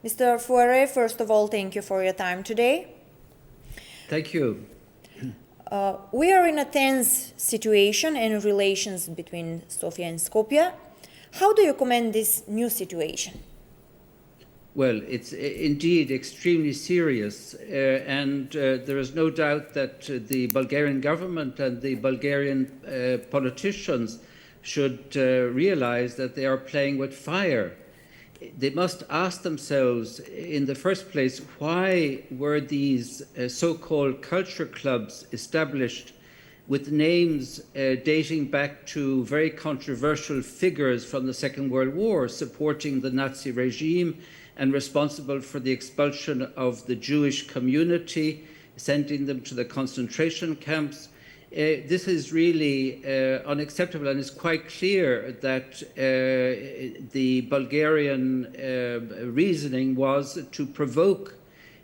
Mr. Fouere, first of all, thank you for your time today. Thank you. We are in a tense situation in relations between Sofia and Skopje. How do you comment this new situation? Well, it's indeed extremely serious, and there is no doubt that the Bulgarian government and the Bulgarian politicians should realize that they are playing with fire. They must ask themselves, in the first place, why were these so-called culture clubs established with names dating back to very controversial figures from the Second World War, supporting the Nazi regime and responsible for the expulsion of the Jewish community, sending them to the concentration camps. This is really unacceptable, and it's quite clear that the Bulgarian reasoning was to provoke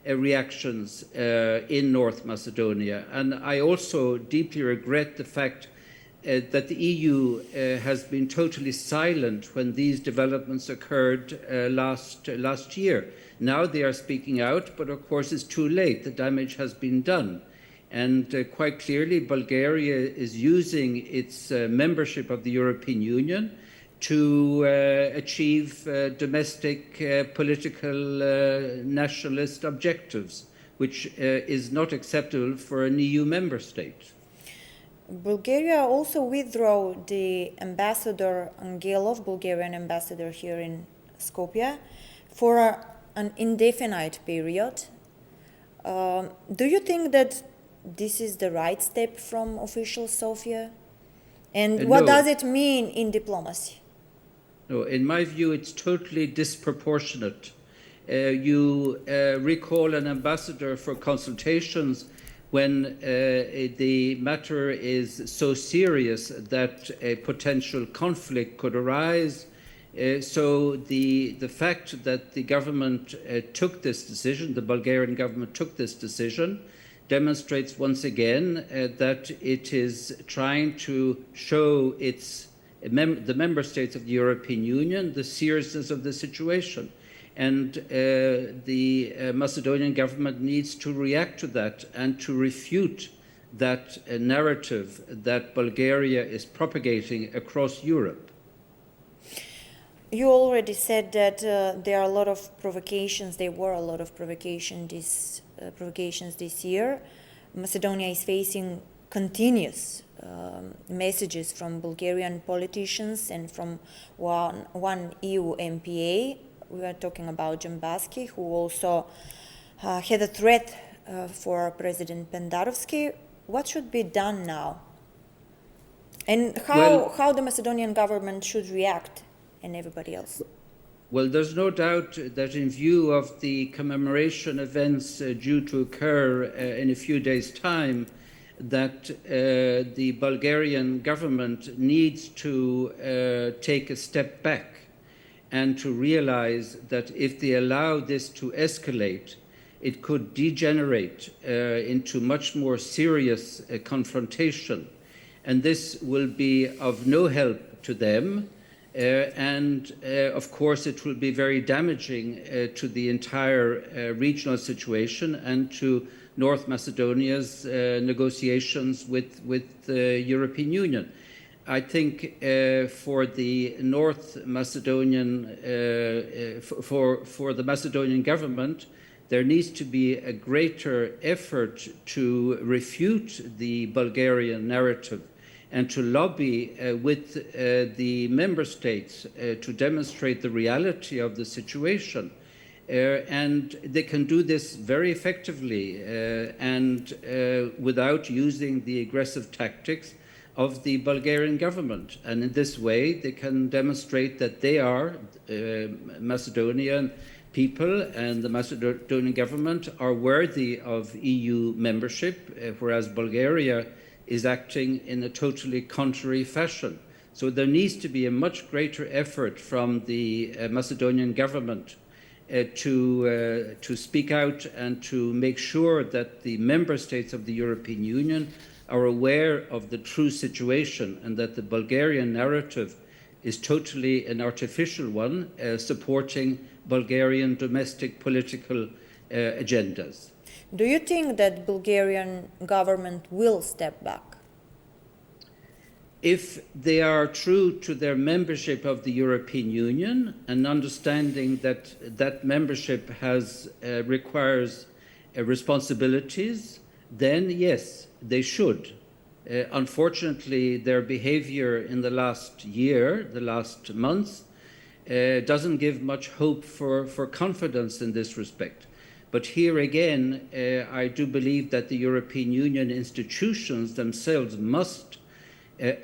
reactions in North Macedonia. And I also deeply regret the fact that the EU has been totally silent when these developments occurred last year. Now they are speaking out, but of course it's too late. The damage has been done. And quite clearly, Bulgaria is using its membership of the European Union to achieve domestic political nationalist objectives, which is not acceptable for an EU member state. Bulgaria also withdrew the ambassador Angelov, Bulgarian ambassador here in Skopje, for an indefinite period. Do you think that this is the right step from official Sofia? And what does it mean in diplomacy? No, in my view, it's totally disproportionate. You recall an ambassador for consultations when the matter is so serious that a potential conflict could arise. So the fact that the government took this decision, the Bulgarian government took this decision, demonstrates once again that it is trying to show the member states of the European Union the seriousness of the situation. And the Macedonian government needs to react to that and to refute that narrative that Bulgaria is propagating across Europe. You already said that there are a lot of provocations. There were a lot of provocations this year. Macedonia is facing continuous messages from Bulgarian politicians and from one EU MPA. We are talking about Џамбаски, who also had a threat for President Pendarovski. What should be done now? And how the Macedonian government should react and everybody else? Well, there's no doubt that in view of the commemoration events due to occur in a few days' time, that the Bulgarian government needs to take a step back and to realize that if they allow this to escalate, it could degenerate into much more serious confrontation. And this will be of no help to them. Of course, it will be very damaging to the entire regional situation and to North Macedonia's negotiations with the European Union. I think for the North Macedonian, for the Macedonian government, there needs to be a greater effort to refute the Bulgarian narrative and to lobby with the member states to demonstrate the reality of the situation. And they can do this very effectively and without using the aggressive tactics of the Bulgarian government. And in this way, they can demonstrate that they are Macedonian people and the Macedonian government are worthy of EU membership, whereas Bulgaria is acting in a totally contrary fashion. So there needs to be a much greater effort from the Macedonian government to speak out and to make sure that the member states of the European Union are aware of the true situation and that the Bulgarian narrative is totally an artificial one, supporting Bulgarian domestic political agendas. Do you think that Bulgarian government will step back? If they are true to their membership of the European Union and understanding that that membership requires responsibilities, then yes, they should. Unfortunately, their behavior in the last year, the last months, doesn't give much hope for confidence in this respect. But here again, I do believe that the European Union institutions themselves must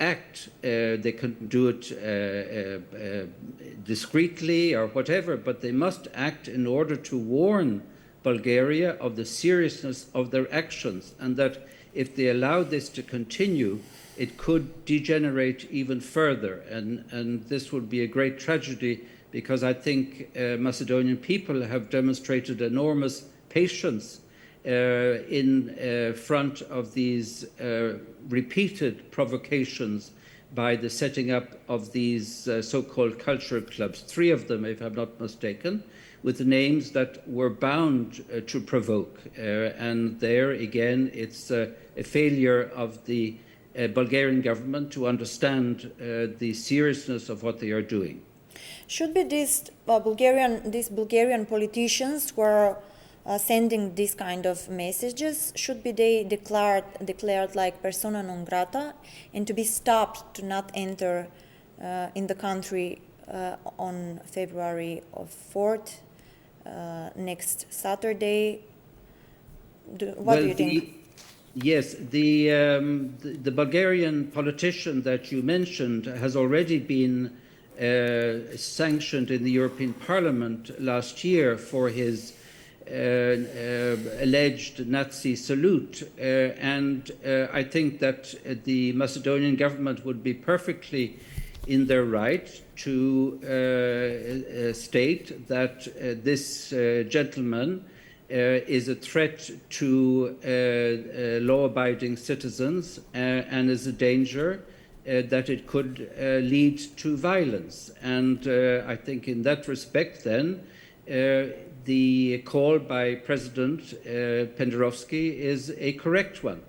act. They can do it discreetly or whatever, but they must act in order to warn Bulgaria of the seriousness of their actions, and that if they allow this to continue, it could degenerate even further. And this would be a great tragedy, because I think Macedonian people have demonstrated enormous patience in front of these repeated provocations by the setting up of these so-called cultural clubs, 3 of them, if I'm not mistaken, with names that were bound to provoke. And there, again, it's a failure of the Bulgarian government to understand the seriousness of what they are doing. Should be these Bulgarian politicians who are sending these kind of messages, should be they declared like persona non grata and to be stopped to not enter in the country on February 4th, next Saturday? What do you think? Yes, the Bulgarian politician that you mentioned has already been sanctioned in the European Parliament last year for his alleged Nazi salute, and I think that the Macedonian government would be perfectly in their right to state that this gentleman is a threat to law-abiding citizens and is a danger that it could lead to violence. And I think in that respect then, the call by President Penderovski is a correct one.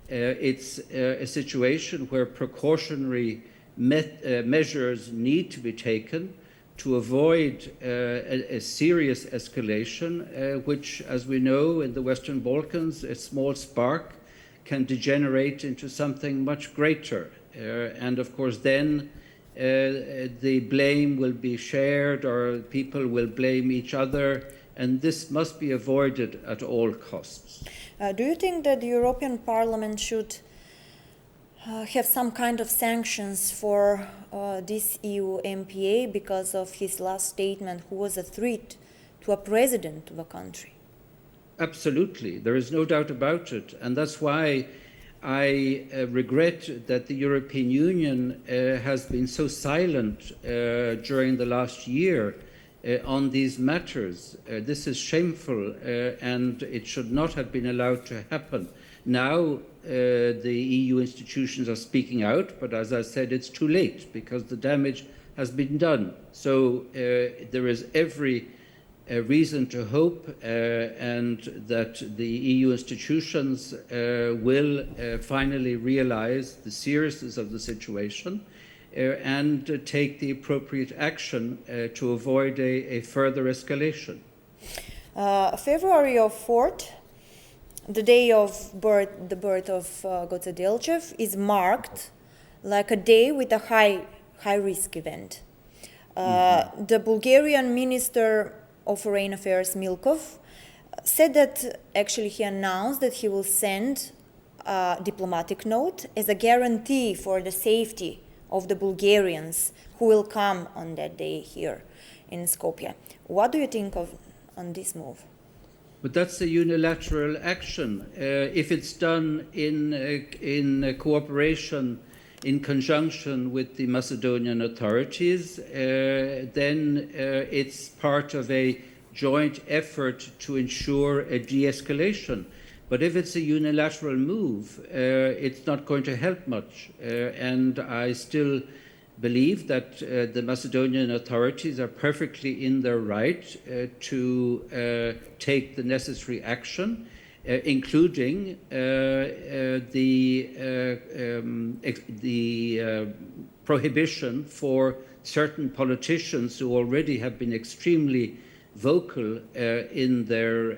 It's a situation where precautionary measures need to be taken to avoid a serious escalation, which, as we know, in the Western Balkans, a small spark can degenerate into something much greater. And of course, then the blame will be shared, or people will blame each other, and this must be avoided at all costs. Do you think that the European Parliament should have some kind of sanctions for this EU MPA because of his last statement, who was a threat to a president of a country? Absolutely, there is no doubt about it, and that's why I regret that the European Union has been so silent during the last year on these matters. This is shameful, and it should not have been allowed to happen. Now the EU institutions are speaking out, but as I said, it's too late because the damage has been done. So there is every reason to hope and that the EU institutions will finally realize the seriousness of the situation and take the appropriate action to avoid a further escalation. February 4th, the day of the birth of Goce Delchev, is marked like a day with a high risk event. The Bulgarian Minister of Foreign Affairs, Milkov, said that actually he announced that he will send a diplomatic note as a guarantee for the safety of the Bulgarians who will come on that day here in Skopje. What do you think on this move? But that's a unilateral action. If it's done in cooperation, in conjunction with the Macedonian authorities, then it's part of a joint effort to ensure a de-escalation. But if it's a unilateral move, it's not going to help much. And I still believe that the Macedonian authorities are perfectly in their right to take the necessary action, including the prohibition for certain politicians who already have been extremely vocal in their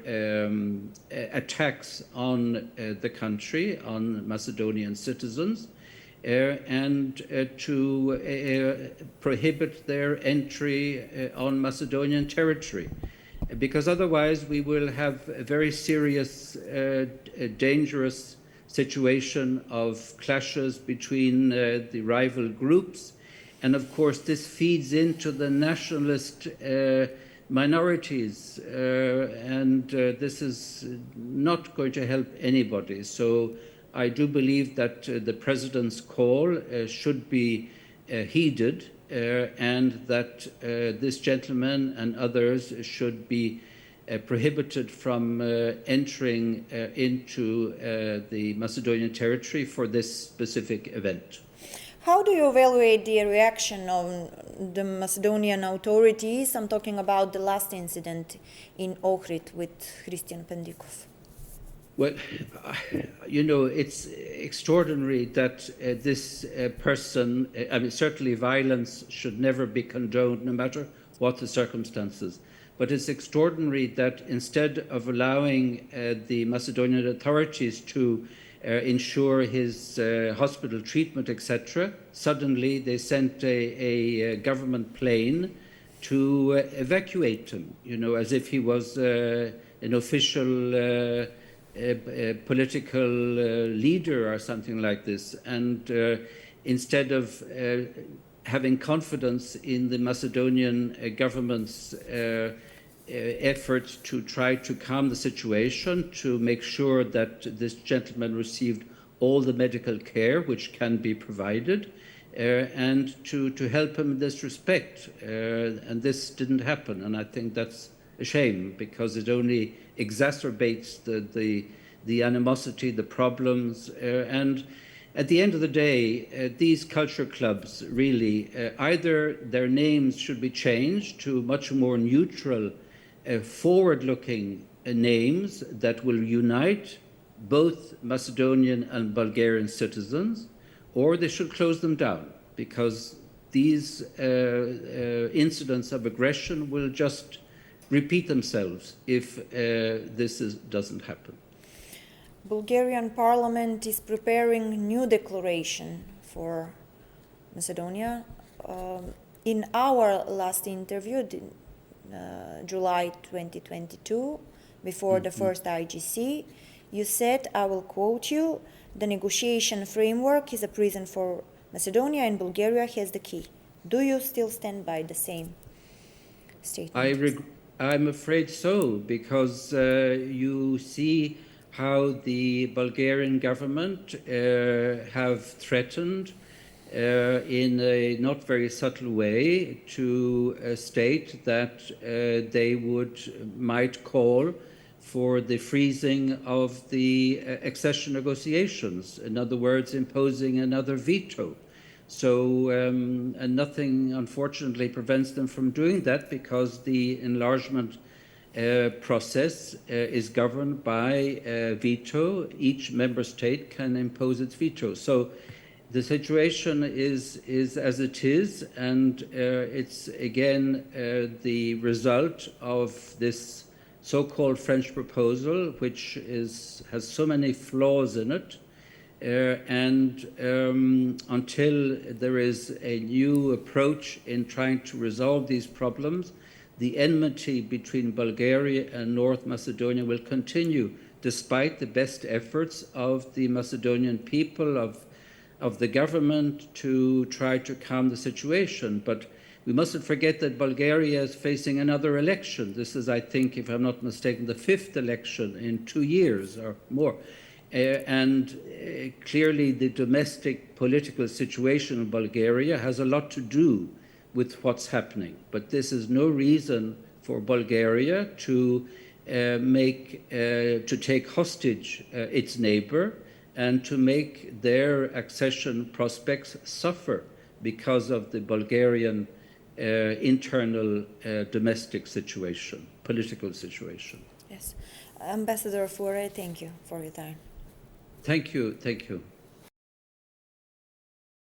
attacks on the country, on Macedonian citizens, and to prohibit their entry on Macedonian territory. Because otherwise we will have a very serious, dangerous situation of clashes between the rival groups. And of course this feeds into the nationalist minorities, and this is not going to help anybody. So I do believe that the President's call should be heeded, and that this gentleman and others should be prohibited from entering into the Macedonian territory for this specific event. How do you evaluate the reaction of the Macedonian authorities? I'm talking about the last incident in Ohrid with Christian Pendikov. Well, you know, it's extraordinary that this person, I mean, certainly violence should never be condoned, no matter what the circumstances. But it's extraordinary that instead of allowing the Macedonian authorities to ensure his hospital treatment, etc., suddenly they sent a government plane to evacuate him, you know, as if he was an official political leader or something like this. And instead of having confidence in the Macedonian government's efforts to try to calm the situation, to make sure that this gentleman received all the medical care which can be provided, and to help him in this respect. And this didn't happen, and I think that's a shame, because it only exacerbates the animosity, the problems, and at the end of the day, these culture clubs really, either their names should be changed to much more neutral, forward-looking names that will unite both Macedonian and Bulgarian citizens, or they should close them down, because these incidents of aggression will just repeat themselves if this doesn't happen. Bulgarian parliament is preparing a new declaration for Macedonia. In our last interview, July 2022, before the first IGC, you said, I will quote you, the negotiation framework is a prison for Macedonia and Bulgaria has the key. Do you still stand by the same statement? I'm afraid so, because you see how the Bulgarian government have threatened in a not very subtle way to state that they might call for the freezing of the accession negotiations, in other words, imposing another veto. So, and nothing, unfortunately, prevents them from doing that, because the enlargement process is governed by veto. Each member state can impose its veto. So the situation is as it is, and it's again the result of this so-called French proposal, which has so many flaws in it. And until there is a new approach in trying to resolve these problems, the enmity between Bulgaria and North Macedonia will continue, despite the best efforts of the Macedonian people, of the government, to try to calm the situation. But we mustn't forget that Bulgaria is facing another election. This is, I think, if I'm not mistaken, the 5th election in 2 years or more. And clearly the domestic political situation in Bulgaria has a lot to do with what's happening. But this is no reason for Bulgaria to take hostage its neighbor and to make their accession prospects suffer because of the Bulgarian internal domestic situation, political situation. Yes. Ambassador Fuere, thank you for your time. Thank you.